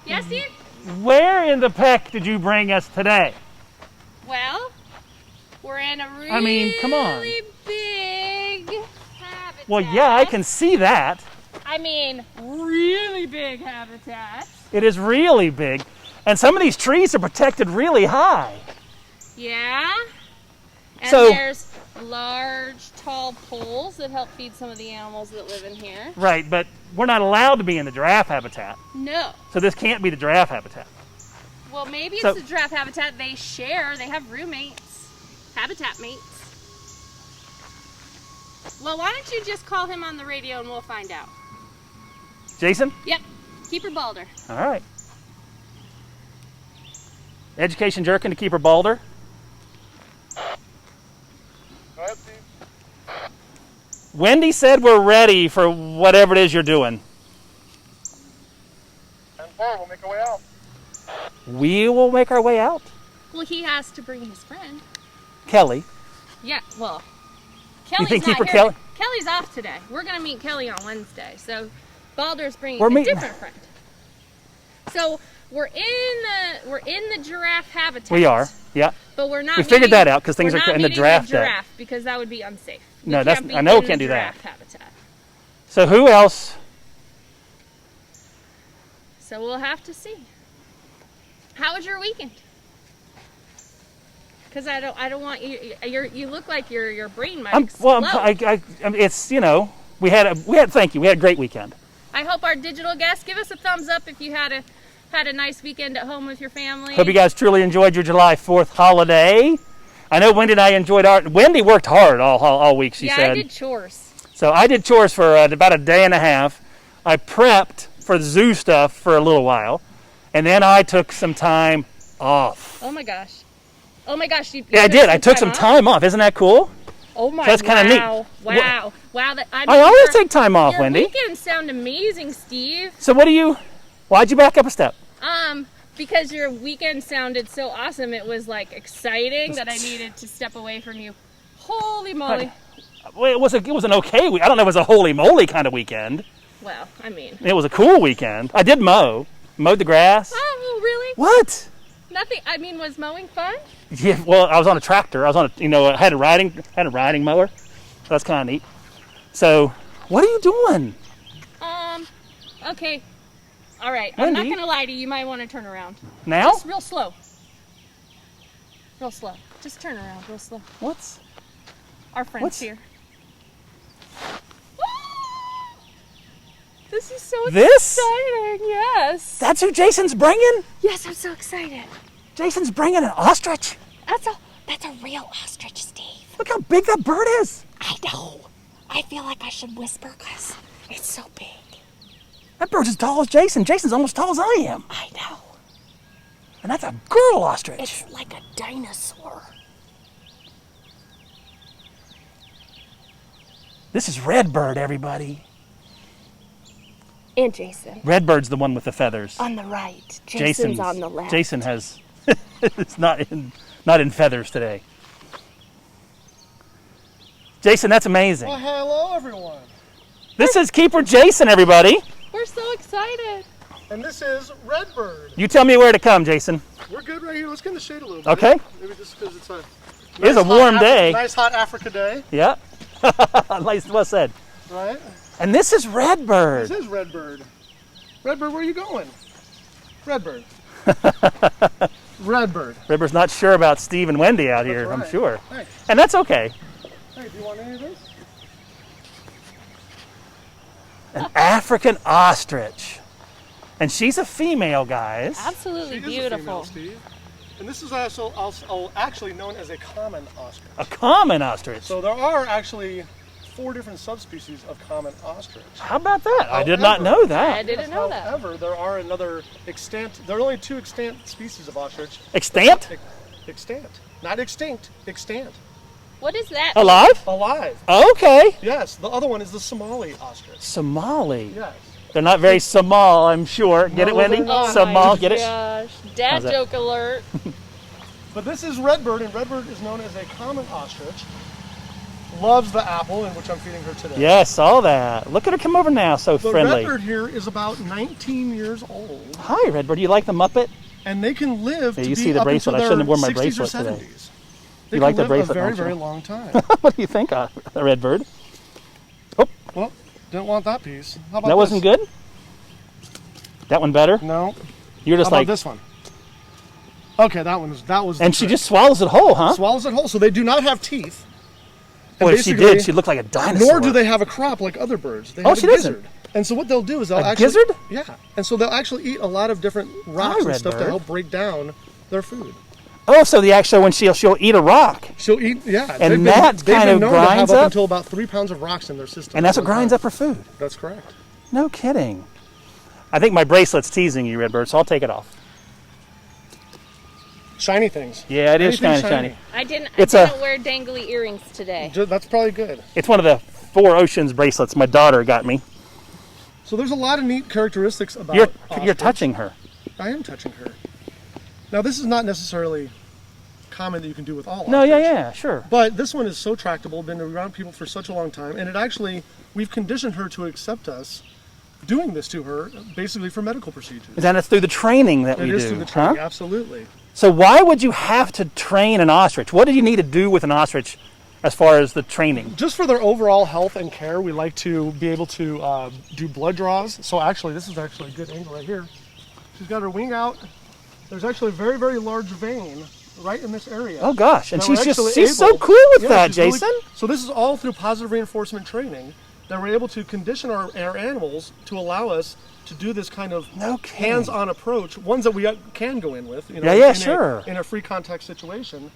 Yes, Steve? Where in the peck did you bring us today? Well, we're in a really, come on. big habitat. Well, yeah, I can see that. I mean, really big habitat. It is really big. And some of these trees are protected really high. Yeah. And So- there's large, tall poles that help feed some of the animals that live in here. Right, but we're not allowed to be in the giraffe habitat. No. So this can't be the giraffe habitat. Well, maybe So- it's the giraffe habitat. They share. They have roommates, habitat mates. Well, why don't you just call him on the radio and we'll find out. Jason? Yep. Keeper Balder. All right. Education jerkin to Keeper Balder. Go ahead, Steve. Wendy said we're ready for whatever it is you're doing. 10-4, we'll make our way out. We will make our way out. Well, he has to bring his friend. Kelly. Yeah, well, Kelly's think not Keeper here. Kelly- Kelly's off today. We're going to meet Kelly on Wednesday. So Balder's bringing We're a meeting- different friend. So we're in the giraffe habitat. We are, yeah. But we're not. We figured meeting- that out 'cause things we're are not in the meeting giraffe deck. giraffe because that would be unsafe. We No, can't be I know in we can't the do that. giraffe habitat. So who else? So we'll have to see. How was your weekend? Because I don't want you. You look like your brain might explode. It's, you know, we had a great weekend. I hope our digital guests give us a thumbs up if you had a nice weekend at home with your family. Hope you guys truly enjoyed your July 4th holiday. I know Wendy and I enjoyed Wendy worked hard all week, she said. Yeah, I did chores. So I did chores for about a day and a half. I prepped for the zoo stuff for a little while. And then I took some time off. Oh my gosh. Oh my gosh. Yeah, I did. I took some time off. Isn't that cool? Oh my. That's kind of neat. Wow. Wow. I always take time off, your Wendy. Your weekends sound amazing, Steve. So why'd you back up a step? Because your weekend sounded so awesome. It was like exciting that I needed to step away from you. Holy moly. Well, it was an okay week. I don't know if it was a holy moly kind of weekend. Well, I mean. It was a cool weekend. I did mowed the grass. Oh, really? What? Nothing. I mean, was mowing fun? Yeah, well, I was on a tractor. I was on I had a riding mower. So that's kind of neat. So, what are you doing? Okay. All right. Wendy? I'm not going to lie to you. You might want to turn around. Now? Just real slow. Real slow. Just turn around real slow. What's? Our friend's here. This is so exciting. Yes. That's who Jason's bringing? Yes, I'm so excited. Jason's bringing an ostrich? That's a real ostrich, Steve. Look how big that bird is. I know. I feel like I should whisper because it's so big. That bird's as tall as Jason. Jason's almost as tall as I am. I know. And that's a girl ostrich. It's like a dinosaur. This is Redbird, everybody. And Jason. Redbird's the one with the feathers. On the right. Jason's on the left. Jason has it's not in feathers today. Jason, that's amazing. Well, hello, everyone. This is Keeper Jason, everybody. We're so excited. And this is Redbird. You tell me where to come, Jason. We're good right here. Let's get in the shade a little bit. Okay. Maybe just because it's It is a warm day. Nice hot Africa day. Yeah. Nice, well said. Right? And this is Redbird. This is Redbird. Redbird, where are you going? Redbird. Redbird. Redbird's not sure about Steve and Wendy out here, right. I'm sure. Hey. And that's okay. Hey, do you want any of this? An African ostrich. And she's a female, guys. Absolutely She is a beautiful. female, Steve. And this is also actually known as a common ostrich. A common ostrich. So there are actually 4 different subspecies of common ostrich. How about that? I did not know I that. didn't know that. However, there are another extant. There are only 2 extant species of ostrich. Extant? Extant, not extinct. Extant. What is that? Alive? Alive. Okay. Yes. The other one is the Somali ostrich. Somali. Yes. They're not very Somal, I'm sure. Get it, No, Wendy? they're not. Somal, get it? Gosh. Dad How's that? joke alert. But this is Redbird, and Redbird is known as a common ostrich. loves the apple, in which I'm feeding her today. Yeah, I saw that. Look at her come over now, so The friendly. redbird here is about 19 years old. Hi, Redbird. You like the Muppet? And they can live Yeah, to you be see the up bracelet. I into shouldn't have worn my 60s bracelet or today. 70s. You like the live bracelet, a very, don't you? very long time. What do you think of the Redbird? Oh, Well, didn't want that piece. How about that wasn't this? good? That one better? No. You're How just about like... this one? Okay, that was. And the she trick. just swallows it whole, huh? swallows it whole, so they do not have teeth. And Well, if she basically- did, she'd look like a dinosaur. Nor do they have a crop like other birds. They Oh, have she a doesn't. gizzard. And so what they'll do is they'll A actually... gizzard? Yeah. And so they'll actually eat a lot of different rocks and stuff to Redbird. help break down their food. Oh, so the actual when she'll eat a rock, She'll eat, yeah. And that they've kind been of known to have grinds up up? until about 3 pounds of rocks in their system. and that's what at one grinds time. up her food. That's correct. No kidding. I think my bracelet's teasing you, Redbird, so I'll take it off. Shiny things. Yeah, it is Anything kind of shiny. I didn't It's wear dangly earrings today. That's probably good. It's one of the 4 oceans bracelets my daughter got me. So there's a lot of neat characteristics about You're ostriches. touching her. I am touching her. Now, this is not necessarily common that you can do with all No, ostriches. yeah, sure. But this one is so tractable, been around people for such a long time, and it actually, we've conditioned her to accept us doing this to her, basically for medical procedures. And that's through the training that we It do. is through the training, huh? absolutely. So why would you have to train an ostrich? What do you need to do with an ostrich as far as the training? Just for their overall health and care, we like to be able to do blood draws. So actually, this is actually a good angle right here. She's got her wing out. There's actually a very, very large vein right in this area. Oh gosh, and Now we're she's actually so able- cool with Yeah, that, she's really- Jason. so this is all through positive reinforcement training that we're able to condition our animals to allow us to do this kind of No kidding. hands-on approach, ones that we can go in with, Yeah, in sure. in a free contact situation.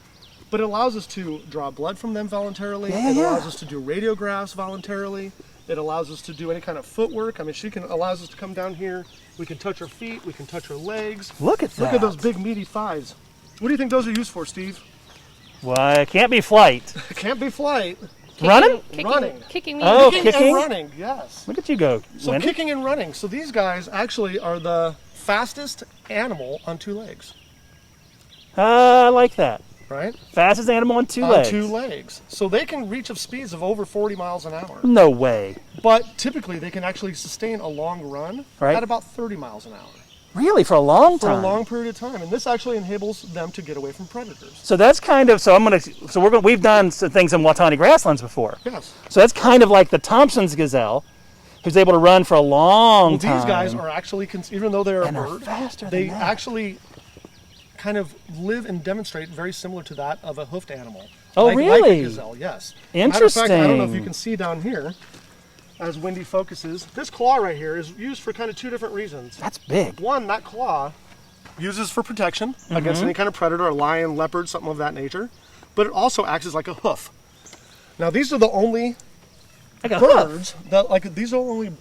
But it allows us to draw blood from them voluntarily. Yeah, it yeah. allows us to do radiographs voluntarily. It allows us to do any kind of footwork. I mean, allows us to come down here. We can touch her feet. We can touch her legs. Look at that. Look at those big meaty thighs. What do you think those are used for, Steve? Well, it can't be flight. It can't be flight. Running? Running. Kicking me. Oh, Kicking kicking? and running, yes. Look at you go, So Wendy. kicking and running. So these guys actually are the fastest animal on 2 legs, I like that. right? Fastest animal on 2 On legs. 2 legs. So they can reach of speeds of over 40 miles an hour. No way. But typically they can actually sustain a long run Right. at about 30 miles an hour Really, for a long for time. a long period of time. And this actually enables them to get away from predators. So that's kind of we've done some things in Watani grasslands before. Yes. So that's kind of like the Thompson's gazelle, who's able to run for a long Well, time. these guys are actually, even though they're a And are bird, faster than they that. actually kind of live and demonstrate very similar to that of a hoofed animal. Oh, Like really? a gazelle, yes. Matter of fact, I don't know if you Interesting. can see down here, as Wendy focuses, this claw right here is used for kind of 2 different reasons. That's big. One, that claw uses for protection Mm-hmm. against any kind of predator, a lion, leopard, something of that nature. But it also acts as like a hoof. Now these are the only Like a hoof.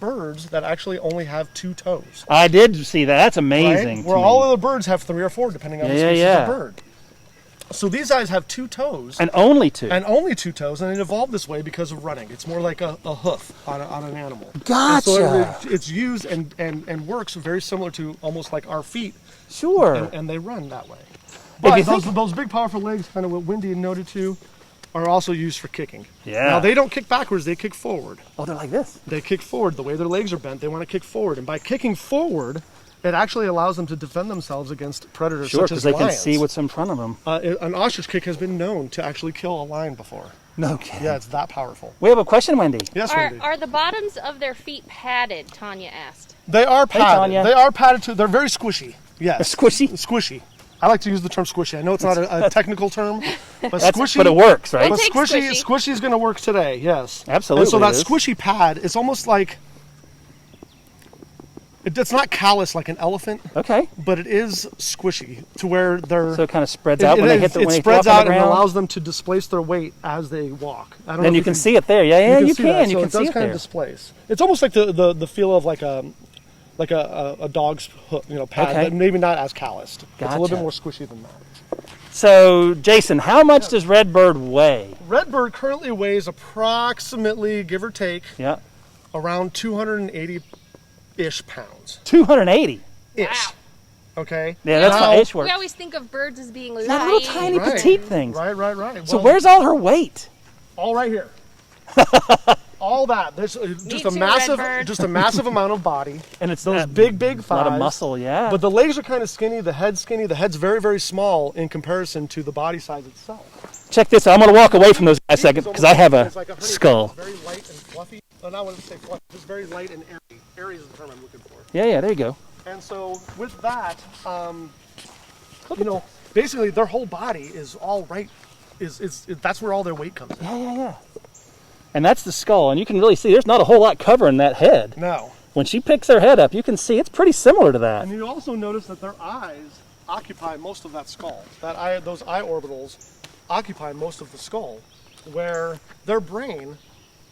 birds that actually only have 2 toes. I did see that. That's Right? amazing. Where to all me. other birds have 3 or 4, depending on the Yeah, species yeah. of bird. So these guys have 2 toes. And only 2. And only 2 toes, and it evolved this way because of running. It's more like a hoof on an animal. And Gotcha. so it's used and works very similar to almost like our feet, Sure. and they run that way. you But think- those big, powerful legs, kind of what Wendy noted too, are also used for kicking. Yeah. Now they don't kick backwards; they kick forward. Oh, they're like this. They kick forward. The way their legs are bent, they want to kick forward, and by kicking forward, it actually allows them to defend themselves against predators Sure, such because as they lions. can see what's in front of them. An ostrich kick has been known to actually kill a lion before. No kidding. Yeah, it's that powerful. We have a question, Wendy. Yes, Are, Wendy. are the bottoms of their feet padded? Tanya asked. They are padded. Tanya. They are padded too. They're very squishy. They're Yes. squishy. Squishy. I like to use the term squishy. I know it's not a technical term, but squishy. But it works, right? But It takes squishy, squishy. is going to work today. Yes. Absolutely And so that it is. squishy pad is almost like it's not callous like an elephant, Okay. but it is squishy to where they're. So it kind of spreads out when they hit the it when they spreads drop on out the and ground. allows them to displace their weight as they walk. I don't know Then if you can see it there. Yeah, you see that. can. You So can it see does it kind there. of displace. It's almost like the feel of like a dog's hook, pad, Okay. but maybe not as calloused. It's a little Gotcha. bit more squishy than that. So, Jason, how much does Redbird weigh? Redbird currently weighs approximately, give or take, Yeah. around 280-ish pounds. 280. Ish. Wow. Okay? Yeah, that's Now- how ish works. We always think of birds as being light. Not little tiny Right. petite things. Right. So Well, where's all her weight? all right here. All that. There's just a massive amount of body. And it's those big thighs. A lot of muscle, yeah. But the legs are kind of skinny, the head's skinny. The head's very, very small in comparison to the body size itself. Check this out. I'm going to walk away from those guys a second because I have a skull. Very light and fluffy. Well, I wouldn't say fluffy, just very light and airy. Airy is the term I'm looking for. Yeah, there you go. And so with that, you know, basically their whole body is all right. That's where all their weight comes in. Yeah. And that's the skull, and you can really see there's not a whole lot covering that head. No. When she picks her head up, you can see it's pretty similar to that. And you also notice that their eyes occupy most of that skull. Those eye orbitals occupy most of the skull, where their brain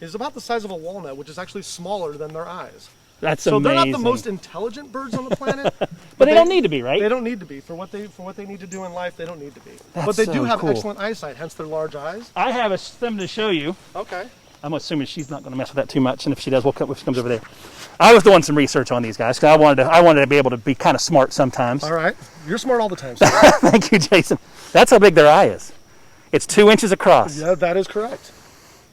is about the size of a walnut, which is actually smaller than their eyes. That's so amazing. They're not the most intelligent birds on the planet, but they don't need to be, right? They don't need to be for what they need to do in life. They don't need to be, That's but they so do have cool. excellent eyesight, hence their large eyes. I have something to show you. Okay. I'm assuming she's not going to mess with that too much, and if she does, she comes over there. I was doing some research on these guys because I wanted to be able to be kind of smart sometimes. All right, you're smart all the time. Thank you, Jason. That's how big their eye is. It's 2 inches across. Yeah, that is correct.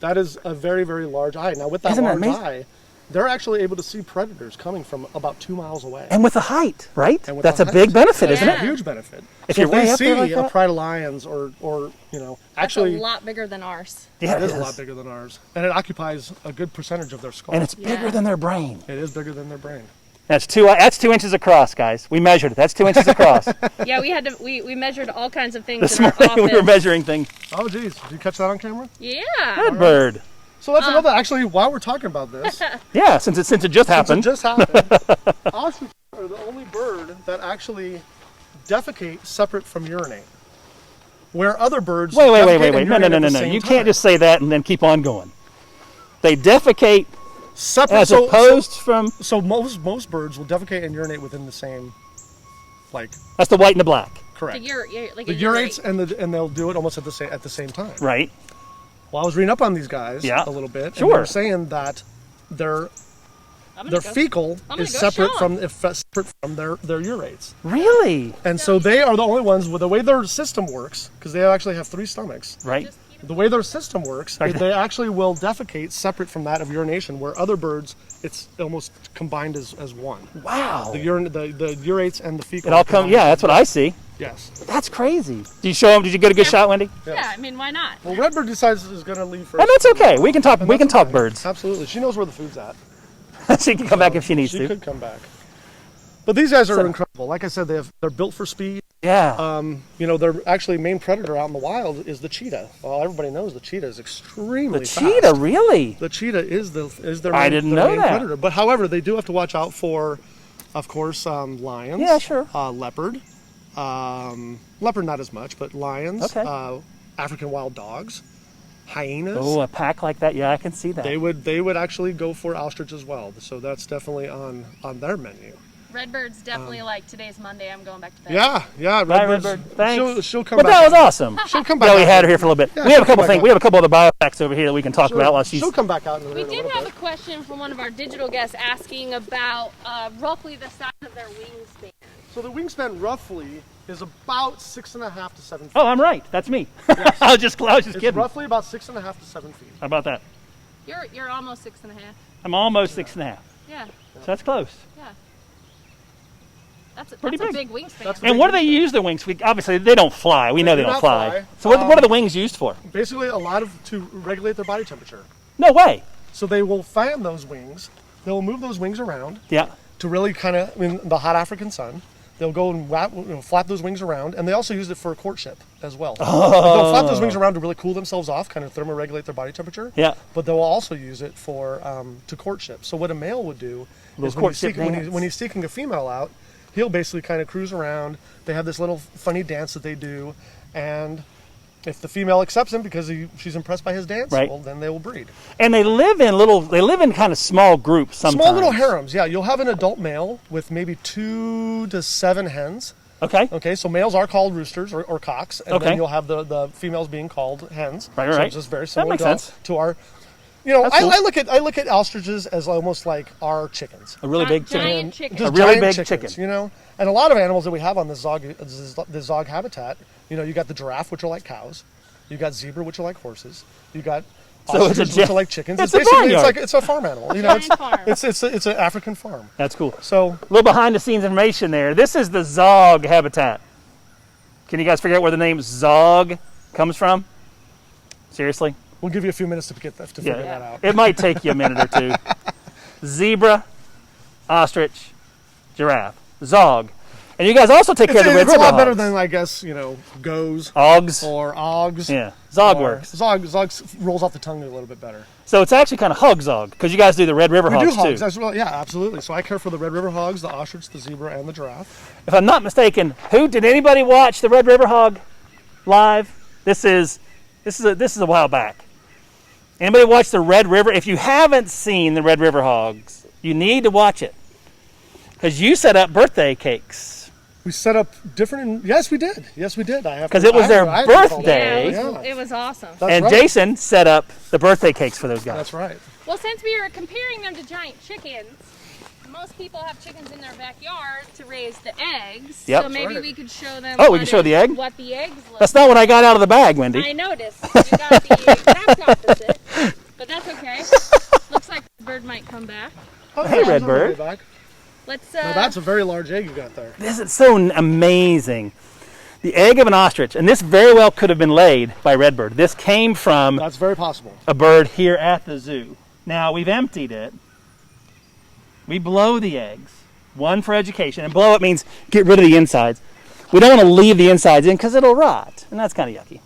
That is a very, very large eye. Now, with that large eye, they're actually able to see predators coming from about 2 miles away. And with the height, right? That's a big benefit, isn't it? A huge benefit. If you're way up there like a pride of lions or you know, actually... That's a lot bigger than ours. Yeah, it is a lot bigger than ours. And it occupies a good percentage of their skull. And it's bigger than their brain. It is bigger than their brain. That's 2 inches across, guys. We measured it. That's 2 inches across. Yeah, we measured all kinds of things This in our morning office. we were measuring things. Oh, geez. Did you catch that on camera? Yeah. Good bird. So that's another, actually, while we're talking about this. Yeah, since it just happened. Ostriches are the only bird that actually defecate separate from urinate. Where other birds Wait. No. You can't just say that and then keep on going. They defecate separate, as opposed from... So most birds will defecate and urinate within the same, like... That's the white and the black. Correct. The urates and they'll do it almost at the same time. Right. Well, I was reading up on these guys a little bit. Sure. And they were saying that their fecal is separate from their urates. Really? And so they are the only ones with the way their system works, because they actually have 3 stomachs. Right. The way their system works, they actually will defecate separate from that of urination, where other birds, it's almost combined as one. Wow. The urates and the fecal. It all comes. Yeah, that's what I see. Yes. That's crazy. Did you show him? Did you get a good shot, Wendy? Yes. Yeah, I mean, why not? Well, Redbird decides is going to leave first. And that's okay. We can talk. We can talk birds. Absolutely. She knows where the food's at. She can come back if she needs to. She could come back. But these guys are incredible. Like I said, they're built for speed. Yeah. You know, their actually main predator out in the wild is the cheetah. Well, everybody knows the cheetah is extremely fast. The cheetah, really? The cheetah is their I didn't know that. predator. But however, they do have to watch out for, of course, lions. Yeah, sure. Leopard. Leopard not as much, but lions. Okay. African wild dogs. Hyenas. Oh, a pack like that. Yeah, I can see that. They would actually go for ostrich as well. So that's definitely on their menu. Redbird's definitely like, today's Monday, I'm going back to bed. Yeah. Bye, Redbird. Thanks. She'll come back. But that was awesome. She'll come back. Yeah, we had her here for a little bit. Yeah, we have a couple things. We have a couple other biofacts over here that we can talk about while she's... She'll come back out in We did have a question from one of our digital guests asking about roughly the size of their wingspan. So the wingspan roughly is about 6.5 to 7 feet. Oh, I'm right. That's me. Yes. I was just kidding. It's roughly about 6.5 to 7 feet. How about that? You're almost 6.5. I'm almost 6.5. Yeah. So that's close. Yeah. That's a Pretty big wingspan. And what do they use their wings? Obviously, they don't fly. We know they don't fly. So what are the wings used for? Basically, to regulate their body temperature. No way. So they will fan those wings. They'll move those wings around. Yeah. To really kind of, in the hot African sun, they'll go and flap those wings around, and they also use it for courtship as well. Oh. They'll flap those wings around to really cool themselves off, kind of thermoregulate their body temperature. Yeah. But they'll also use it for to courtship. So what a male would do is when he's seeking a female out, he'll basically kind of cruise around. They have this little funny dance that they do, and if the female accepts him because she's impressed by his dance, well, then they will breed. And they live in kind of small groups sometimes. Small little harems, yeah. You'll have an adult male with maybe 2 to 7 hens. Okay, so males are called roosters or cocks, and then you'll have the females being called hens. Right. So it's just very similar to our... Cool. I look at ostriches as almost like our chickens. A really big chicken. A really big chickens, chicken. You know? And a lot of animals that we have on the zog habitat, you got the giraffe, which are like cows. You got zebra, which are like horses. You got Ostriches, which are like chickens. It's basically barnyard. it's a farm animal. You know, Farm. it's an African farm. That's cool. So A little behind the scenes information there. This is the Zog habitat. Can you guys figure out where the name Zog comes from? Seriously? we'll give you a few minutes to figure that out. It might take you a minute or two. Zebra, ostrich, giraffe, Zog. And you guys also take care of the Red River It's a lot hogs. better than, I guess, goes. Ogs. Or ogs. Yeah, Zog works. Zog rolls off the tongue a little bit better. So it's actually kind of hug Zog, because you guys do the Red River We hogs do hogs too. as well. Yeah, absolutely. So I care for the Red River hogs, the ostrich, the zebra, and the giraffe. If I'm not mistaken, did anybody watch the Red River hog live? This is a while back. Anybody watch the Red River? If you haven't seen the Red River hogs, you need to watch it, because you set up birthday cakes. We set up different. Yes, we did. Because it was their birthday. Yeah, it was awesome. That's and right. Jason set up the birthday cakes for those guys. That's right. Well, since we were comparing them to giant chickens, most people have chickens in their backyard to raise the eggs. Yep. So maybe Right. we could show them. Oh, we can show the egg? What the eggs look. That's not what I got out of the bag, Wendy. I noticed. You got the exact opposite, but that's okay. Looks like the bird might come back. Oh, Hey, yeah, Red I'm on my way Bird. back. Let's. Now that's a very large egg you got there. This is so amazing. The egg of an ostrich, and this very well could have been laid by Redbird. This came from That's very possible. a bird here at the zoo. Now, we've emptied it. We blow the eggs, one for education, and blow it means get rid of the insides. We don't want to leave the insides in because it'll rot, and that's kind of yucky.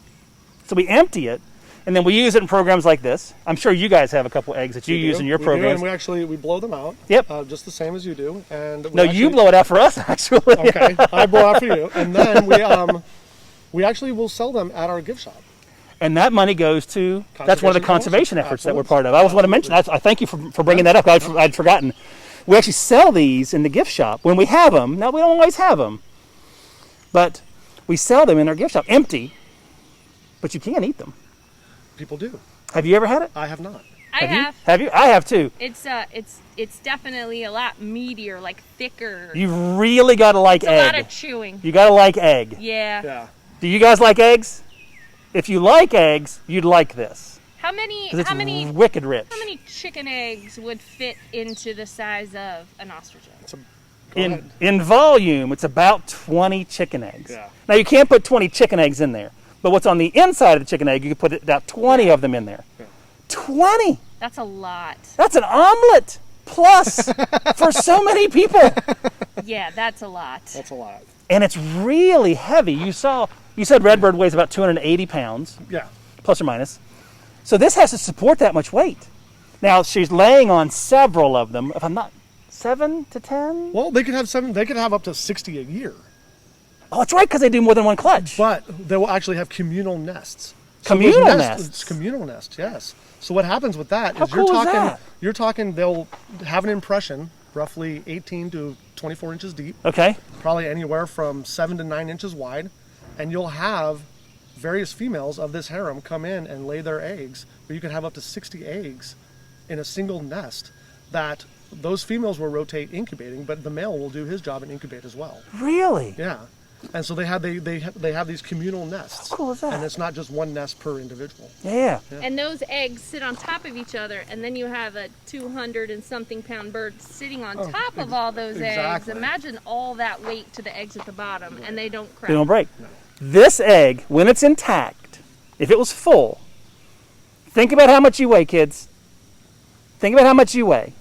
So we empty it, and then we use it in programs like this. I'm sure you guys have a couple eggs that you use in your We do, programs. and we blow them out. Yep. Just the same as you do. And we No, you blow it out for us, actually. Okay, I blow out for you, and then we actually will sell them at our gift shop. And that money goes to, that's one of the conservation Conservation efforts that we're Absolutely. part of. I was want to mention, I thank you for bringing that up. I'd forgotten. We actually sell these in the gift shop when we have them. Now, we don't always have them, but we sell them in our gift shop, empty, but you can't eat them. People do. Have you ever had it? I have not. I have. Have you? I have too. It's definitely a lot meatier, like thicker. You really got to like It's egg. a lot of chewing. You got to like egg. Yeah. Yeah. Do you guys like eggs? If you like eggs, you'd like this. How many? 'Cause it's How many? wicked rich. How many chicken eggs would fit into the size of an ostrich egg? Go ahead. In volume, it's about 20 chicken eggs. Yeah. Now, you can't put 20 chicken eggs in there, but what's on the inside of the chicken egg, you can put about 20 of them in there. Yeah. 20! That's a lot. That's an omelet plus for so many people. Yeah, that's a lot. That's a lot. And it's really heavy. You said Redbird weighs about 280 pounds, Yeah. plus or minus. So this has to support that much weight. Now, she's laying on several of them. If I'm not, 7 to 10? Well, they could have 7. They could have up to 60 a year. Oh, that's right, because they do more than one clutch. But they will actually have communal nests. Communal those nests? It's communal nests, yes. So what happens with that How is cool is that? you're talking they'll have an impression roughly 18 to 24 inches deep, Okay. probably anywhere from 7 to 9 inches wide, and you'll have various females of this harem come in and lay their eggs, but you can have up to 60 eggs in a single nest that those females will rotate incubating, but the male will do his job and incubate as well. Really? Yeah. And so they have these communal nests. How cool is that? And it's not just one nest per individual. Yeah. And those eggs sit on top of each other, and then you have a 200 and something pound bird sitting on top of all those eggs. exactly. Imagine all that weight to the eggs at the bottom, and they don't crack. They don't break. This egg, when it's intact, if it was full, think about how much you weigh, kids. Think about how much you weigh.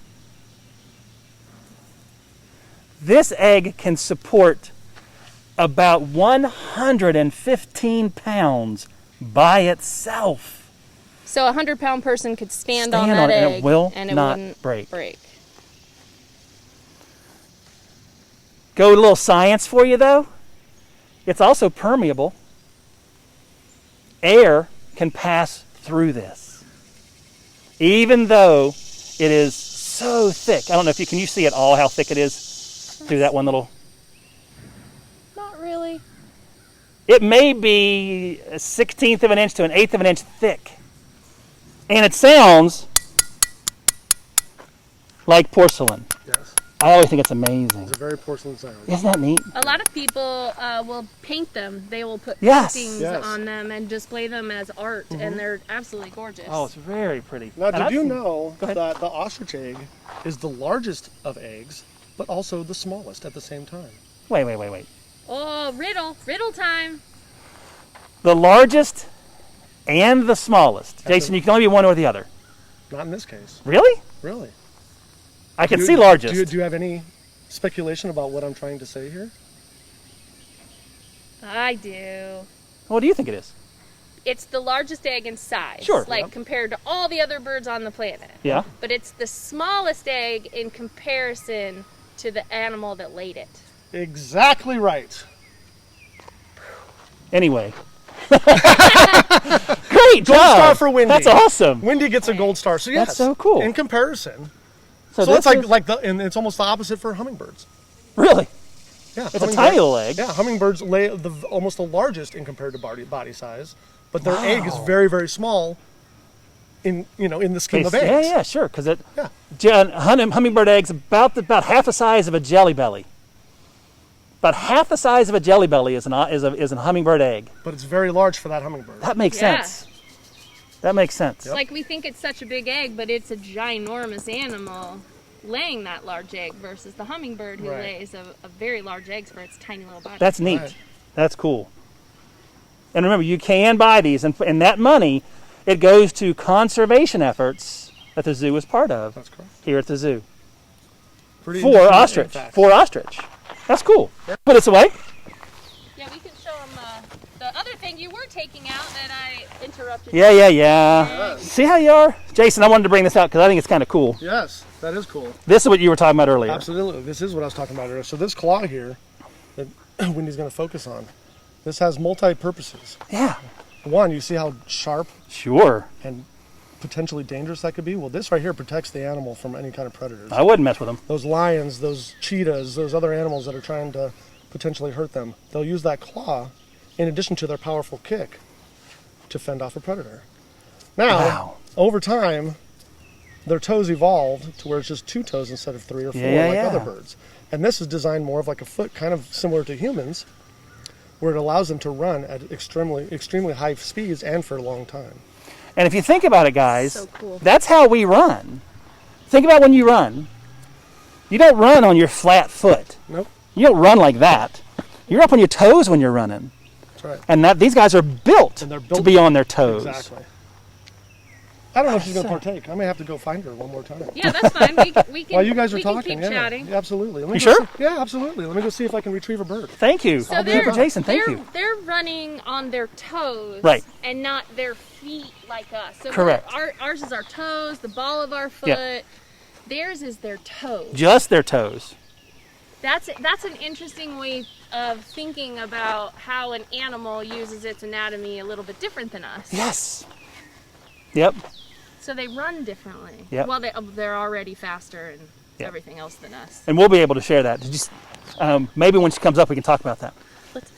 This egg can support about 115 pounds by itself. So a 100-pound person could stand on Stand that on it, egg, and it will and it not wouldn't break. break. Go a little science for you, though. It's also permeable. Air can pass through this. Even though it is so thick. I don't know if can you see at all how thick it is through that one little... Not really. It may be a 1/16 of an inch to an 1/8 of an inch thick. And it sounds like porcelain. Yes. I always think it's amazing. It's a very porcelain sound. Isn't that neat? A lot of people will paint them. They will put Yes. paintings on them and display them as art, and they're absolutely gorgeous. Oh, it's very pretty. Now, And did I've you seen- know Go that ahead. the ostrich egg is the largest of eggs, but also the smallest at the same time? Wait. Oh, riddle time. The largest and the smallest. Jason, you can only be one or the other. Not in this case. Really? Really? I can see largest. Do you have any speculation about what I'm trying to say here? I do. What do you think it is? It's the largest egg in size. Sure. Like compared to all the other birds on the planet. Yeah. But it's the smallest egg in comparison to the animal that laid it. Exactly right. Anyway. Great job. Gold star for Wendy. That's awesome. Wendy gets a gold star. So yes, That's so cool. In comparison, So so it's this is- and it's almost the opposite for hummingbirds. Really? Yeah, It's a tiny little egg. Yeah, hummingbirds lay almost the largest in compared to body size, but their egg is very, very small. In the scheme of eggs. Yeah, sure. Because Yeah. hummingbird eggs about half the size of a jelly belly. About half the size of a jelly belly is a hummingbird egg. But it's very large for that hummingbird. That makes Yeah. sense. That makes sense. Yep. Like we think it's such a big egg, but it's a ginormous animal laying that large egg versus the hummingbird who Right. lays a very large eggs for its tiny little body. That's neat. Right. That's cool. And remember, you can buy these, and that money, it goes to conservation efforts that the zoo is part of That's correct. here at the zoo. Pretty For interesting ostrich. fact. For ostrich. That's cool. Put this away. Yeah, we can show them the other thing you were taking out that I interrupted. Yeah. See how you are? Jason, I wanted to bring this out because I think it's kind of cool. Yes, that is cool. This is what you were talking about earlier. Absolutely. This is what I was talking about earlier. So this claw here that Wendy's going to focus on, this has multi-purposes. Yeah. One, you see how sharp Sure. and potentially dangerous that could be? Well, this right here protects the animal from any kind of predators. I wouldn't mess with them. Those lions, those cheetahs, those other animals that are trying to potentially hurt them, they'll use that claw in addition to their powerful kick to fend off a predator. Now, Wow. over time, their toes evolved to where it's just 2 toes instead of 3 or 4 Yeah, like yeah. other birds. And this is designed more of like a foot, kind of similar to humans, where it allows them to run at extremely high speeds and for a long time. And if you think about it, guys, So cool. that's how we run. Think about when you run. You don't run on your flat foot. Nope, You don't run like that. You're up on your toes when you're running. that's right. And these guys are built, And they're to built- be on their toes. Exactly. I don't know if she's going to partake. I may have to go find her one more time. Yeah, that's fine. We can. While you guys are we can talking, keep yeah, chatting. yeah, absolutely. Let me You go sure? Yeah, absolutely. Let me go see if I can retrieve a bird. Thank you. So I'll do it for Jason. Thank you. They're running on their toes, Right. and not their feet like us. So Correct. Ours is our toes, the ball of our foot. Yeah. Theirs is their toes. Just their toes. That's an interesting way of thinking about how an animal uses its anatomy a little bit different than us. Yes. Yep. So they run differently. Yep. Well, they're already faster and Yep. everything else than us. And we'll be able to share that. Maybe when she comes up, we can talk about that. What do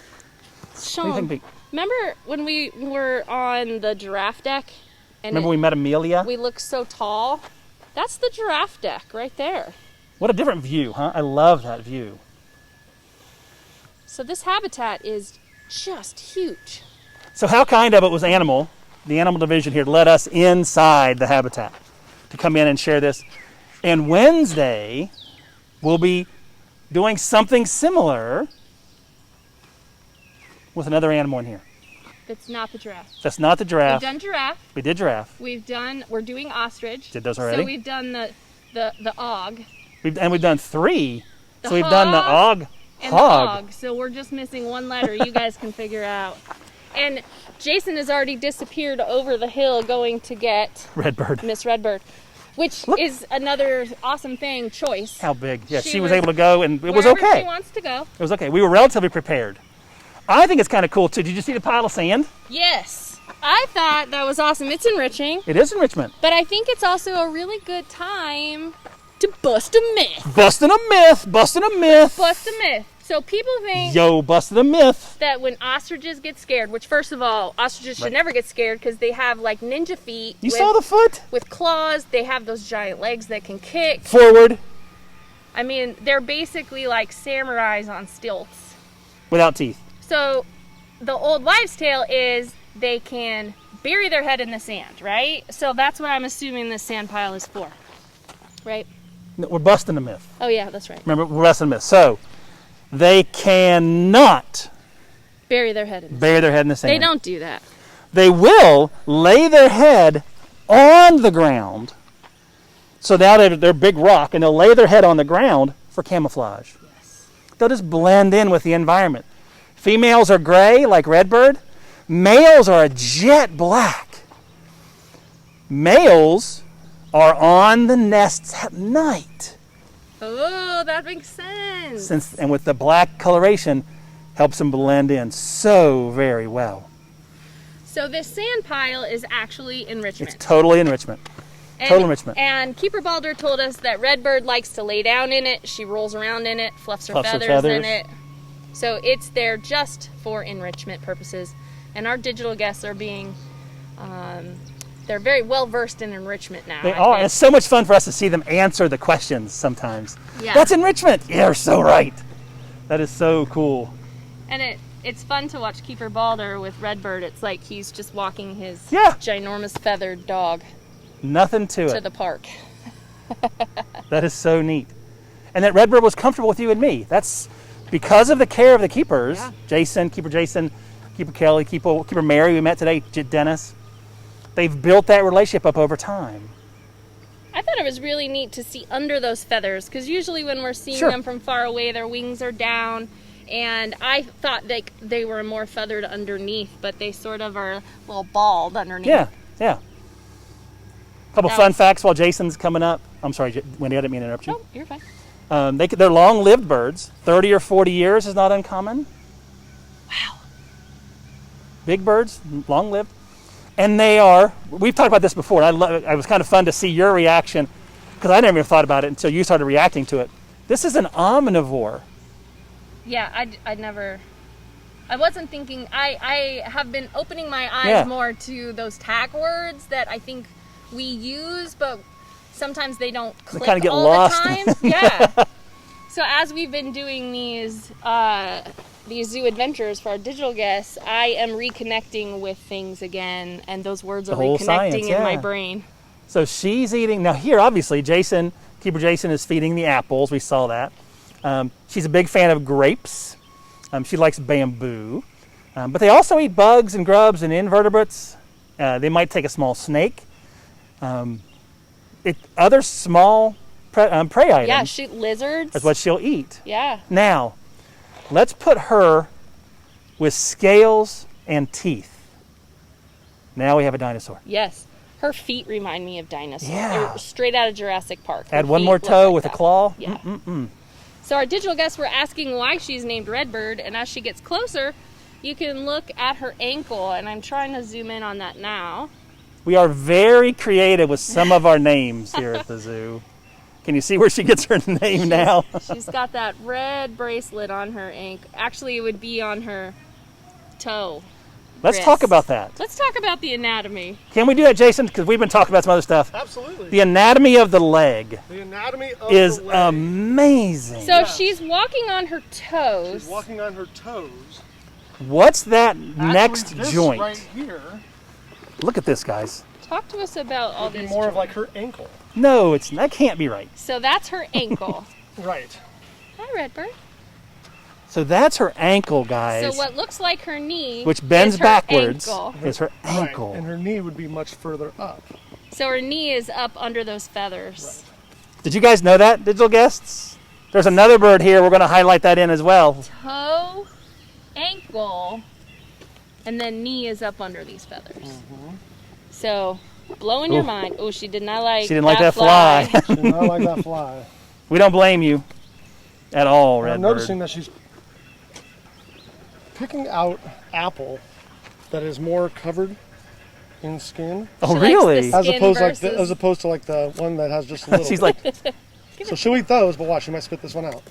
you Sean, think, Pete? remember when we were on the giraffe deck? And Remember we met Amelia? we looked so tall? That's the giraffe deck right there. What a different view, huh? I love that view. So this habitat is just huge. So how kind of it was the animal division here, to let us inside the habitat to come in and share this. And Wednesday, we'll be doing something similar with another animal in here. It's not the giraffe. That's not the We've giraffe. done giraffe. We did giraffe. We're doing ostrich. Did those already? So we've done the og We've done 3. The So we've done the hog and hog. the og. So we're just missing one letter. You guys can figure out. And Jason has already disappeared over the hill going to get Redbird. Miss Redbird, which is another awesome thing. Choice. How big? Yeah, She she was was- able to go, and it was Wherever okay. she wants to go. It was okay. We were relatively prepared. I think it's kind of cool too. Did you see the pile of sand? Yes. I thought that was awesome. It's enriching, It is enrichment. but I think it's also a really good time to bust a myth. Busting a myth. Busting a myth. Bust a myth. So people think Yo, busting a myth. that when ostriches get scared, which first of all, ostriches should Right. never get scared because they have like ninja feet. You saw the foot? with claws. They have those giant legs that can kick. Forward. I mean, they're basically like samurais on stilts. Without teeth. So the old wives' tale is they can bury their head in the sand, right? So that's what I'm assuming this sand pile is for, right? No, we're busting the myth. Oh yeah, that's right. Remember, we're busting the myth. So they cannot Bury their head in the bury their head in the sand. They don't do that. They will lay their head on the ground. So now they're big rock, and they'll lay their head on the ground for camouflage. Yes. They'll just blend in with the environment. Females are gray, like redbird. Males are a jet black. Males are on the nests at night. Oh, that makes sense. And with the black coloration, helps them blend in so very well. So this sand pile is actually enrichment. It's totally enrichment. Total enrichment. And Keeper Balder told us that redbird likes to lay down in it. She rolls around in it, fluffs her feathers in it. So it's there just for enrichment purposes. And our digital guests are being, they're very well versed in enrichment now. They are. And it's so much fun for us to see them answer the questions sometimes. Yeah. That's enrichment. You're so right. That is so cool. And it's fun to watch Keeper Balder with redbird. It's like he's just walking his ginormous feathered dog. Nothing to it. To the park. That is so neat. And that redbird was comfortable with you and me. That's because of the care of the keepers. Yeah. Jason, Keeper Kelly, Keeper Mary, we met today, Dennis. They've built that relationship up over time. I thought it was really neat to see under those feathers, because usually when we're seeing them from far away, their wings are down. And I thought they were more feathered underneath, but they sort of are a little bald underneath. Yeah. A couple fun facts while Jason's coming up. I'm sorry, Wendy, I didn't mean to interrupt you. Oh, you're fine. They're long-lived birds. 30 or 40 years is not uncommon. Wow. Big birds, long-lived. And we've talked about this before. It was kind of fun to see your reaction, because I never even thought about it until you started reacting to it. This is an omnivore. Yeah, I wasn't thinking, I have been opening my eyes more to those tag words that I think we use, but sometimes they don't click kind of get all lost. The time. Yeah. So as we've been doing these Zoo Adventures for our digital guests, I am reconnecting with things again, and those words are reconnecting in my brain. So she's eating, now here obviously Keeper Jason is feeding the apples, we saw that. She's a big fan of grapes. She likes bamboo. But they also eat bugs and grubs and invertebrates. They might take a small snake. Other small prey items. Yeah, lizards. That's what she'll eat. Yeah. Now, let's put her with scales and teeth. Now we have a dinosaur. Yes. Her feet remind me of dinosaurs. Yeah. They're straight out of Jurassic Park. Add one more toe with a claw. Yeah. So our digital guests were asking why she's named Redbird, and as she gets closer, you can look at her ankle, and I'm trying to zoom in on that now. We are very creative with some of our names here at the zoo. Can you see where she gets her name now? She's got that red bracelet on her ankle. Actually, it would be on her toe. Let's talk about that. Let's talk about the anatomy. Can we do that, Jason? Because we've been talking about some other stuff. Absolutely. The anatomy of the leg. The anatomy of is the leg. Amazing. So she's walking on her toes. She's walking on her toes. What's that Actually, next this joint? right here. Look at this, guys. Talk to us about all these. More of like her ankle. No, that can't be right. So that's her ankle. Right. Hi, Redbird. So that's her ankle, guys. So what looks like her knee, which bends is her backwards, ankle. is her ankle. Right. And her knee would be much further up. So her knee is up under those feathers. Right. Did you guys know that, digital guests? There's another bird here. We're going to highlight that in as well. Toe, ankle, and then knee is up under these feathers. Mm-hmm. So, blowing your mind. Oh, she did not like. She didn't like that fly. She did not like that fly. We don't blame you at all, Redbird. I'm noticing that she's picking out apple that is more covered in skin. Oh, She really? likes the skin As opposed to like the one that has just a little. She's like, So she'll eat those, but watch, she might spit this one out.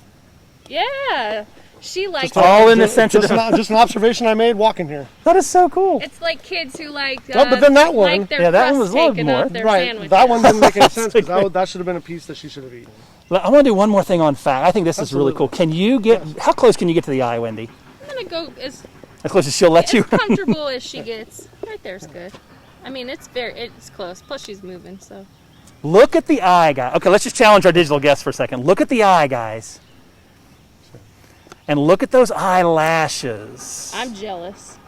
Yeah. She likes all in the sensitive. Just an observation I made walking here. That is so cool. It's like kids who like. But then that one, like their that one crust was a little taken more. off their right? sandwiches. That one didn't make any sense because that should have been a piece that she should have eaten. I want to do one more thing on fat. I think this is really Absolutely. cool. Can you get? How close can you get to the eye, Wendy? I'm gonna go as As close as she'll let you. comfortable as she gets. Right there's good. I mean, it's close. Plus she's moving, so. Look at the eye, guys. Okay, let's just challenge our digital guests for a second. Look at the eye, guys. And look at those eyelashes. I'm jealous.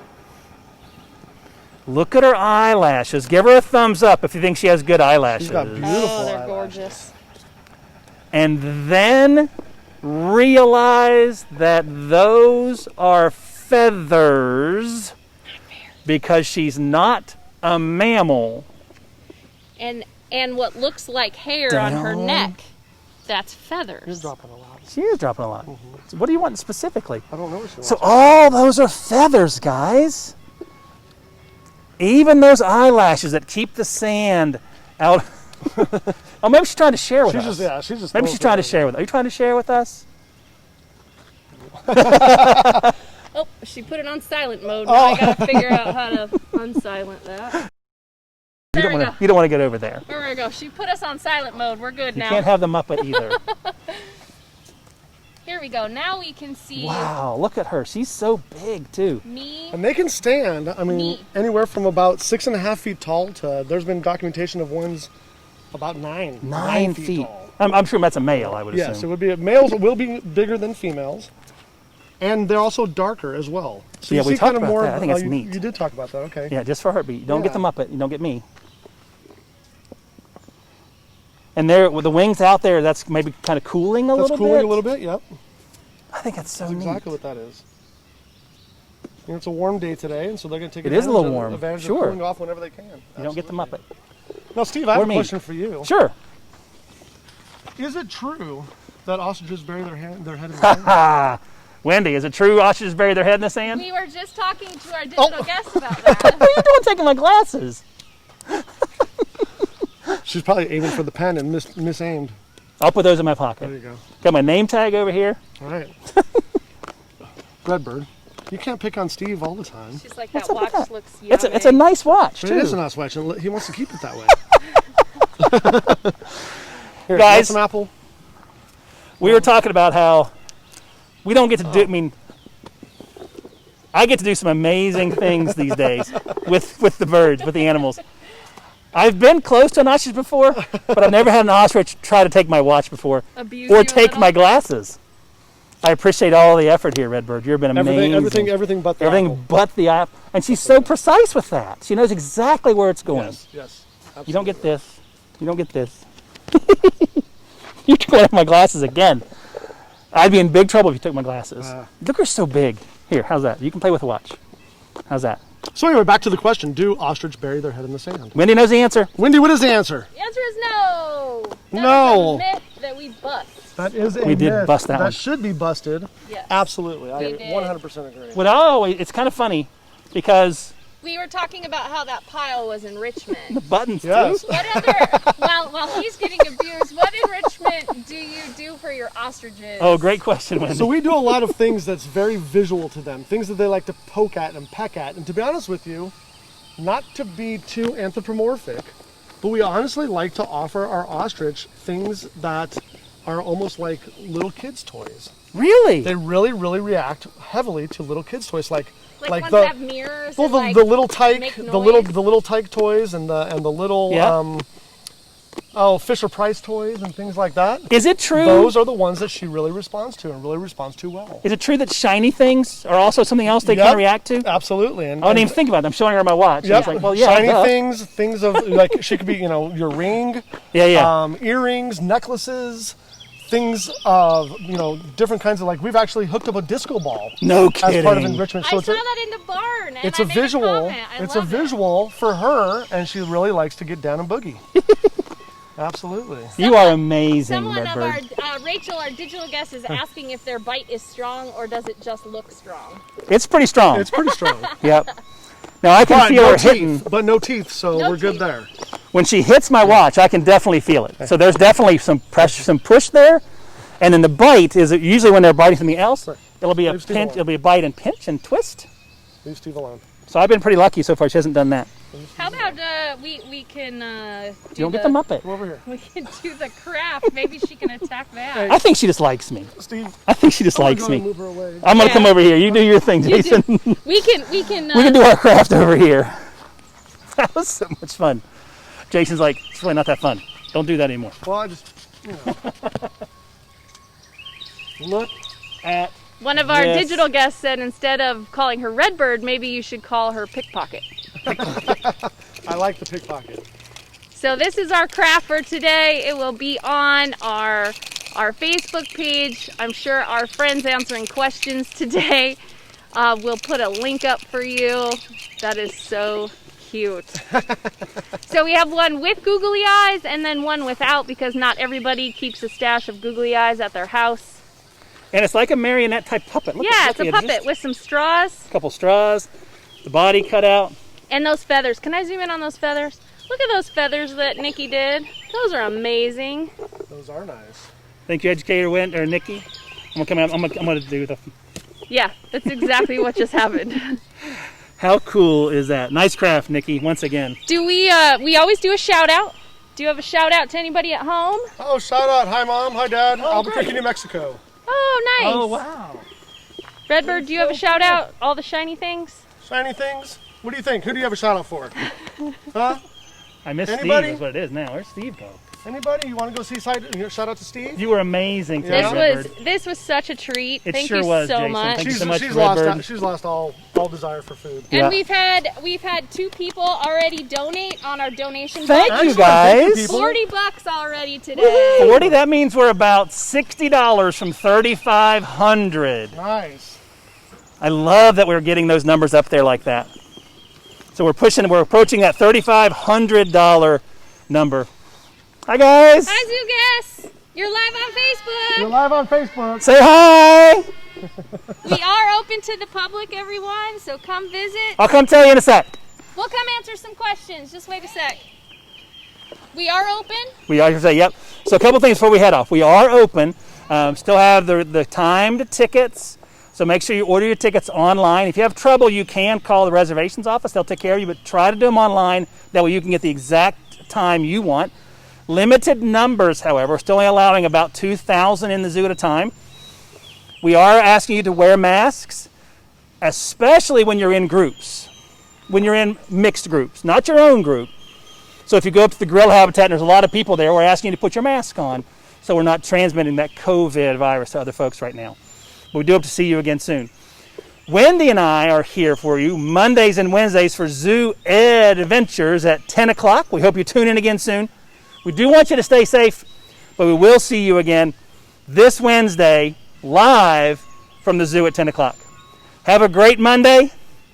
Look at her eyelashes. Give her a thumbs up if you think she has good eyelashes. She's got beautiful Oh, they're eyelashes. gorgeous. And then realize that those are feathers because she's not a mammal. And what looks like hair on her Down. neck, that's feathers. She's dropping a lot. She is dropping a lot. So what do you want specifically? I don't know what she wants. So all those are feathers, guys. Even those eyelashes that keep the sand out. Oh, maybe she's trying to share with us. She's just. Maybe she's trying to share with us. Are you trying to share with us? Oh, she put it on silent mode. Now I gotta figure out how to unsilent that. You don't want to get over there. There we go. She put us on silent mode. We're good You now. can't have the Muppet either. Here we go. Now we can see Wow, look at her. She's so big too. me. And they can stand. I mean, Neat. anywhere from about 6.5 feet tall to. There's been documentation of ones about 9. 9 feet. tall. I'm sure that's a male, I would Yes, it assume. would be. Males will be bigger than females, and they're also darker as well. So Yeah, you we see talked kind of about more. that. I think it's you, neat. You did talk about that. Okay. Yeah, just for her, but you don't get the Yeah. Muppet. You don't get me. And there, with the wings out there, that's maybe kind of cooling a That's little cooling bit. a little bit. Yep. I think that's so That's neat. exactly what that is. You know, it's a warm day today, and so they're going to take It is a little advantage of- warm, advantage sure. of cooling off whenever they can. You don't get the Muppet. Now, Steve, I have Or a me. question for you. Sure. Is it true that ostriches bury their head in the sand? Ah, Wendy, is it true ostriches bury their head in the sand? We were just talking to our digital Oh. guest about that. What are you doing taking my glasses? She's probably aiming for the pen and misaimed. I'll put those in my There pocket. you go. Got my name tag over here. All right. Redbird, you can't pick on Steve all the time. She's like, What's that up with watch that? looks yummy. It's a nice watch, But too. it is a nice watch, and he wants to keep it that way. Here, Guys. you want some apple? We were talking about how we don't get to do, I mean, I get to do some amazing things these days with the birds, with the animals. I've been close to an ostrich before, but I've never had an ostrich try to take my watch before Abuse or you a take little. my glasses. I appreciate all the effort here, Redbird. You've been amazing. Everything but the Everything apple. but the app. And she's so precise with that. She knows exactly where it's going. Yes. You don't get this. You don't get this. You took one of my glasses again. I'd be in big trouble if you took my glasses. Look, they're so big. Here, how's that? You can play with a watch. How's that? So anyway, back to the question: do ostrich bury their head in the sand? Wendy knows the answer. Wendy, what is the answer? The answer is no. That No. is a myth that we bust. That is a We did myth. bust that one. That should be busted. Yes. Absolutely, I We did. 100% agree. Well, always, it's kind of funny because We were talking about how that pile was enrichment. buttons Yes. too. What other, while he's getting abused, what enrichment do you do for your ostriches? Oh, great question, Wendy. So we do a lot of things that's very visual to them, things that they like to poke at and peck at. And to be honest with you, not to be too anthropomorphic, but we honestly like to offer our ostrich things that are almost like little kids' toys. Really? They really, really react heavily to little kids' toys, like ones the that have mirrors. well, and, the, like, the little tyke, make the noise. little tyke toys, and the little Fisher Price toys and things like that. Is it true? Those are the ones that she really responds to and really responds to well. Is it true that shiny things are also something else they Yep. can react to? Absolutely. And, I didn't even think about it. I'm showing her my watch. Yep. And it's like, well, yeah, shiny duh. things of like she could be, your ring, Yeah. earrings, necklaces, things of different kinds of we've actually hooked up a disco ball No kidding. as part of enrichment. I So saw that in the barn. And it's I a made visual. comment. I It's a love it. visual for her, and she really likes to get down and boogie. Absolutely. You are amazing, Someone of Redbird. our, Rachel, our digital guest, is asking if their bite is strong or does it just look strong? It's pretty strong. It's pretty strong. Yep. Now I can But feel no her hitting. teeth. But no teeth, so No we're good teeth. there. When she hits my watch, I can definitely feel it. So there's definitely some pressure, some push there. And then the bite is usually when they're biting something else, It'll be a pinch. It'll be a bite and pinch and twist. Leave Steve alone. So I've been pretty lucky so far. She hasn't done that. How about we can you don't get the Muppet. Come over here. We can do the craft. Maybe she can attack that. I think she just likes me. Steve. I think she just likes I'm gonna me. move her away. I'm gonna come over here. You do your thing, Jason. We can. We can do our craft over here. That was so much fun. Jason's like, it's really not that fun. Don't do that anymore. Well, I just, Look at One of our this. digital guests said instead of calling her Redbird, maybe you should call her Pickpocket. I like the pickpocket. So this is our craft for today. It will be on our Facebook page. I'm sure our friends answering questions today. We'll put a link up for you. That is so cute. So we have one with googly eyes and then one without, because not everybody keeps a stash of googly eyes at their house. And it's like a marionette type puppet. Look Yeah, at, it's a puppet with some straws. A couple straws, the body cut out. And those feathers. Can I zoom in on those feathers? Look at those feathers that Nikki did. Those are amazing. Those are nice. Thank you, educator Nikki. I'm gonna do the. Yeah, that's exactly what just happened. How cool is that? Nice craft, Nikki. Once again. Do we always do a shout out? Do you have a shout out to anybody at home? Oh, shout out. Hi, Mom. Hi, Dad. Albuquerque, great. New Mexico. Oh, nice. Oh wow. Redbird, do you have a shout out? All the shiny things? Shiny things? What do you think? Who do you have a shout out for? Huh? I miss Anybody? Steve is what it is now. Where's Steve go? Anybody? You want to go see shout out to Steve? You were amazing today, Yeah. Redbird. This was such a treat. It Thank sure you was, so Jason. much. Thank you so much, she's Redbird. lost all desire for food. Yeah. And we've had 2 people already donate on our donation Thank box. you guys. people. $40 already today. 40. That means we're about $60 from 3,500. Nice. I love that we're getting those numbers up there like that. So we're approaching that $3,500 number. Hi guys. Hi, Zoo guests. You're live on Facebook. You're live on Facebook. Say hi. We are open to the public, everyone, so come visit. I'll come tell you in a sec. We'll come answer some questions. Just wait a sec. We are open. We are say yep. So a couple things before we head off. We are open. Still have the timed tickets. So make sure you order your tickets online. If you have trouble, you can call the reservations office. They'll take care of you, but try to do them online. That way you can get the exact time you want. Limited numbers, however. We're still only allowing about 2,000 in the zoo at a time. We are asking you to wear masks, especially when you're in groups, when you're in mixed groups, not your own group. So if you go up to the gorilla habitat and there's a lot of people there, we're asking you to put your mask on so we're not transmitting that COVID virus to other folks right now. But we do hope to see you again soon. Wendy and I are here for you Mondays and Wednesdays for Zoo EDventures at 10 o'clock. We hope you tune in again soon. We do want you to stay safe, but we will see you again this Wednesday live from the zoo at 10 o'clock. Have a great Monday.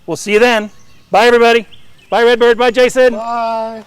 We'll see you then. Bye, everybody. Bye, Redbird. Bye, Jason. Bye.